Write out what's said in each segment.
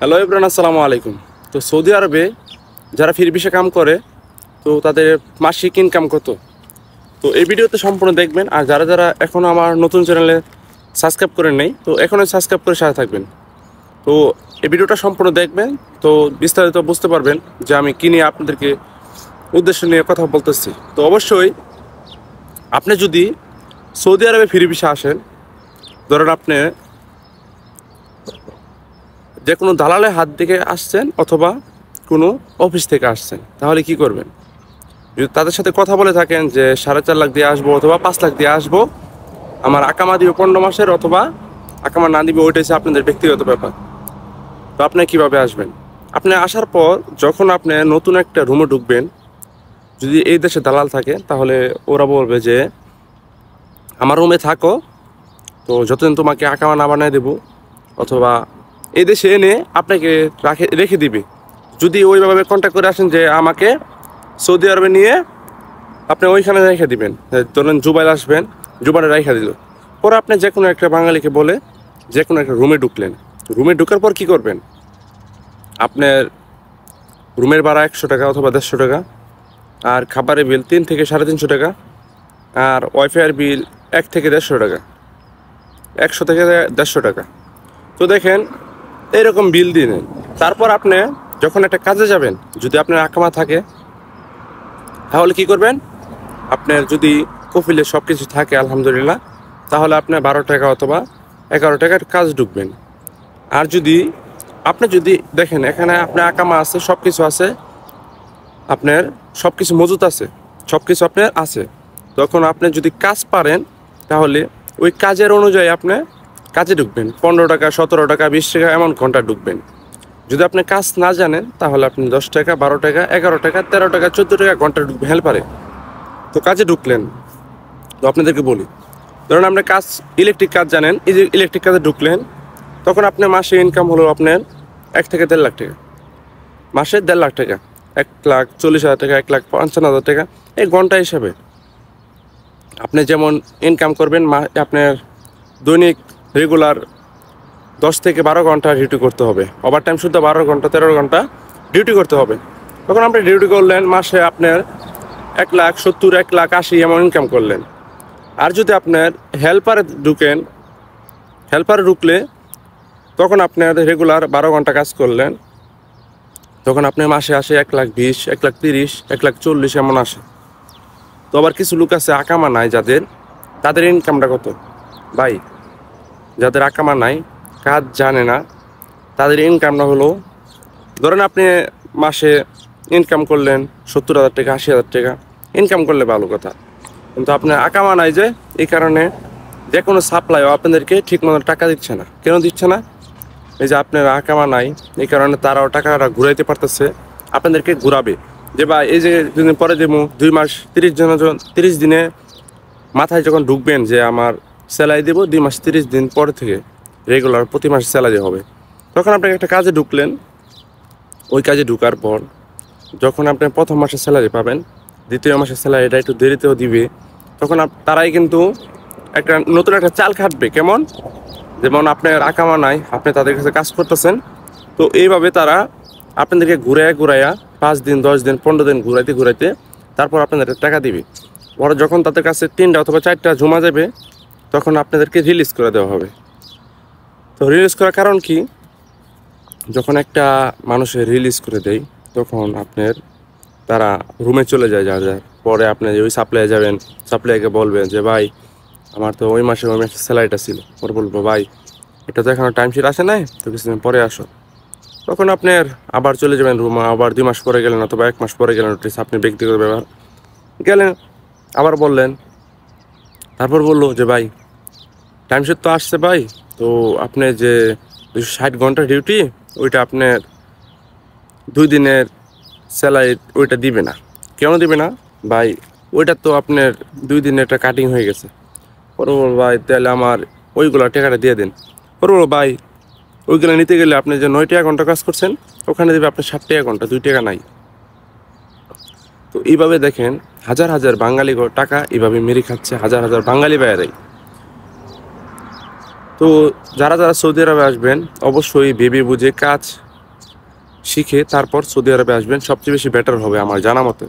Hello everyone, আসসালামু আলাইকুম। তো সৌদি আরবে যারা ফ্রি ভিসা কাম করে, তো তাদের মাসিক ইনকাম কত, তো এই ভিডিওতে সম্পূর্ণ দেখবেন। আর যারা যারা এখনও আমার নতুন চ্যানেলে সাবস্ক্রাইব করেন নাই, তো এখনই সাবস্ক্রাইব করে সাথে থাকবেন। তো এই ভিডিওটা সম্পূর্ণ দেখবেন, তো বিস্তারিত বুঝতে পারবেন যে আমি কী নিয়ে আপনাদেরকে উদ্দেশ্য নিয়ে কথা বলতেছি। তো অবশ্যই আপনি যদি সৌদি আরবে ফ্রি ভিসা আসেন, ধরেন আপনি যে কোনো দালালের হাত থেকে আসছেন অথবা কোনো অফিস থেকে আসছেন, তাহলে কি করবেন? যদি তাদের সাথে কথা বলে থাকেন যে 4.5 লাখ দিয়ে আসবো অথবা 5 লাখ দিয়ে আসবো, আমার আকামা দিবে 15 মাসের, অথবা আকামা না দিবে, ওইটা হচ্ছে আপনাদের ব্যক্তিগত ব্যাপার। তো আপনি কিভাবে আসবেন? আপনি আসার পর যখন আপনি নতুন একটা রুমে ঢুকবেন, যদি এই দেশে দালাল থাকে তাহলে ওরা বলবে যে আমার রুমে থাকো, তো যতদিন তোমাকে আকামা না বানায় দেবো, অথবা এই দেশে এনে আপনাকে রেখে দিবে। যদি ওইভাবে কন্ট্যাক্ট করে আসেন যে আমাকে সৌদি আরবে নিয়ে আপনি ওইখানে রেখে দিবেন, ধরেন জুবাইল আসবেন, জুবাইলে রেখে দিল, পরে আপনি যে কোনো একটা বাঙালিকে বলে যে কোনো একটা রুমে ঢুকলেন। রুমে ঢুকার পর কি করবেন? আপনার রুমের ভাড়া 100 টাকা অথবা 150 টাকা, আর খাবারের বিল 3 থেকে 350 টাকা, আর ওয়াইফাইয়ের বিল 1 থেকে 150 টাকা, 100 থেকে 150 টাকা। তো দেখেন, এইরকম বিল দিন। তারপর আপনি যখন একটা কাজে যাবেন, যদি আপনার আকামা থাকে তাহলে কি করবেন? আপনার যদি কফিলে সব কিছু থাকে আলহামদুলিল্লাহ, তাহলে আপনার 12 টাকা অথবা 11 টাকার কাজ ঢুকবেন। আর যদি যদি দেখেন এখানে আপনার আকামা আছে, সব কিছু আছে, আপনার সব কিছু মজুত আছে, সব কিছু আপনার আছে, তখন আপনি যদি কাজ পারেন তাহলে ওই কাজের অনুযায়ী আপনি কাজে ঢুকবেন। 15 টাকা, 17 টাকা, 20 টাকা এমন ঘন্টা ঢুকবেন। যদি আপনি কাজ না জানেন তাহলে আপনি 10 টাকা, 12 টাকা, 11 টাকা, 13 টাকা, 14 টাকা ঘন্টা ঢুকবেন হেল্পারে। তো কাজে ঢুকলেন, তো আপনাদেরকে বলি, ধরুন আপনি কাজ ইলেকট্রিক কাজ জানেন, এই যে ইলেকট্রিক কাজে ঢুকলেন, তখন আপনার মাসে ইনকাম হলো আপনার 1 থেকে 1.5 লাখ টাকা। মাসে 1.5 লাখ টাকা, 1,40,000 টাকা, 1,55,000 টাকা, এই ঘন্টা হিসাবে আপনি যেমন ইনকাম করবেন। আপনার দৈনিক রেগুলার 10 থেকে 12 ঘন্টা ডিউটি করতে হবে, ওভার টাইম শুদ্ধ 12 ঘন্টা 13 ঘন্টা ডিউটি করতে হবে। তখন আপনি ডিউটি করলেন, মাসে আপনার 1,70,000, 1,80,000 এমন ইনকাম করলেন। আর যদি আপনার হেল্পারে ঢুকলে তখন আপনার রেগুলার 12 ঘন্টা কাজ করলেন, তখন আপনার মাসে আসে 1,20,000, 1,30,000, 1,40,000 এমন আসে। তো আবার কিছু লোক আছে আকামা নাই যাদের, তাদের ইনকামটা কত ভাই? যাদের আকামা নাই, কাজ জানে না, তাদের ইনকামটা হলো, ধরেন আপনি মাসে ইনকাম করলেন 70,000 টাকা, 80,000 টাকা ইনকাম করলে ভালো কথা, কিন্তু আপনার আকামা নাই, যে এই কারণে যে কোনো সাপ্লাইও আপনাদেরকে ঠিক মতো টাকা দিচ্ছে না। কেন দিচ্ছে না? এই যে আপনার আকামা নাই, এই কারণে তারাও টাকাটা ঘুরাইতে পারতেছে, আপনাদেরকে ঘুরাবে যে বা এই যে দুদিন পরে দেবো, 2 মাস 30 দিনে মাথায় যখন ঢুকবেন যে আমার স্যালারি দেবো 2 মাস 30 দিন পর থেকে রেগুলার প্রতি মাসে স্যালারি হবে, তখন আপনাকে একটা কাজে ঢুকলেন। ওই কাজে ঢুকার পর যখন আপনি প্রথম মাসের স্যালারি পাবেন, দ্বিতীয় মাসের স্যালারিটা একটু দেরিতেও দিবে, তখন তারাই কিন্তু একটা নতুন একটা চাল খাটবে। কেমন? যেমন আপনার আকামা নাই, আপনি তাদের কাছে কাজ করতেছেন, তো এইভাবে তারা আপনাদেরকে ঘুরাইয়া 5 দিন, 10 দিন, 15 দিন ঘুরাইতে তারপর আপনাদের টাকা দিবে। পরে যখন তাদের কাছে 3টা অথবা 4টা জমা যাবে, তখন আপনাদেরকে রিলিজ করে দেওয়া হবে। তো রিলিজ করার কারণ কি? যখন একটা মানুষের রিলিজ করে দেয়, তখন আপনার তারা রুমে চলে যায়, যার পরে আপনি ওই সাপ্লাইয়ে যাবেন, সাপ্লাইকে বলবেন যে ভাই আমার তো ওই মাসে স্যালারিটা ছিল। পরে বলবো ভাই এটা তো এখনও টাইমশিট আসে নাই, তো কিছুদিন পরে আসো। তখন আপনার আবার চলে যাবেন রুমে, আবার 2 মাস পরে গেলেন অথবা 1 মাস পরে গেলেন, আপনি ব্যক্তিগত ব্যবহার গেলেন, আবার বললেন, তারপর বললো যে ভাই টাইমশিট তো আসছে ভাই, তো আপনি যে 260 ঘন্টা ডিউটি, ওইটা আপনার 2 দিনের স্যালারি ওইটা দিবে না। কেন দিবে না ভাই? ওইটা তো আপনার 2 দিনের একটা কাটিং হয়ে গেছে। পরে বলবো ভাই তাহলে আমার ওইগুলো টাকাটা দিয়ে দিন। পরে বলবো ভাই ওইগুলো নিতে গেলে আপনি যে 9 টাকা ঘন্টা কাজ করছেন, ওখানে দেবে আপনার 60 টাকা ঘন্টা, 2 টাকা নাই। তো এইভাবে দেখেন হাজার হাজার বাঙালি টাকা এইভাবে মেরে খাচ্ছে হাজার হাজার বাঙালি ভাইয়েরাই। তো যারা যারা সৌদি আরবে আসবেন, অবশ্যই ভেবে বুঝে কাজ শিখে তারপর সৌদি আরবে আসবেন, সবচেয়ে বেশি বেটার হবে আমার জানা মতে।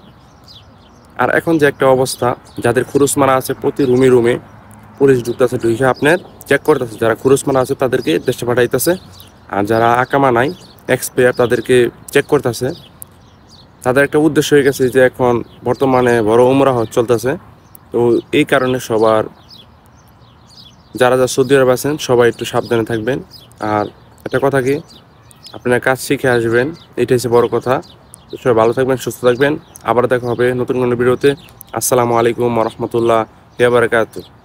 আর এখন যে একটা অবস্থা, যাদের খুরুস মারা আছে প্রতি রুমে রুমে পুলিশ ঢুকতেছে, ঢুকে আপনার চেক করতেছে, যারা খুরুস মারা আছে তাদেরকে দেশে পাঠাইতেছে, আর যারা আকামা নাই এক্সপায়ার তাদেরকে চেক করতেছে। তাদের একটা উদ্দেশ্য হয়ে গেছে যে এখন বর্তমানে বড় উমরা হজ চলতেছে, তো এই কারণে সবার যারা যারা সৌদি আরব আছেন সবাই একটু সাবধানে থাকবেন। আর একটা কথা কি, আপনারা কাজ শিখে আসবেন, এটাই হচ্ছে বড় কথা। তো সবাই ভালো থাকবেন, সুস্থ থাকবেন। আবার দেখা হবে নতুন কোনো ভিডিওতে। আসসালামু আলাইকুম ওয়া রাহমাতুল্লাহি ওয়া বারাকাতুহু।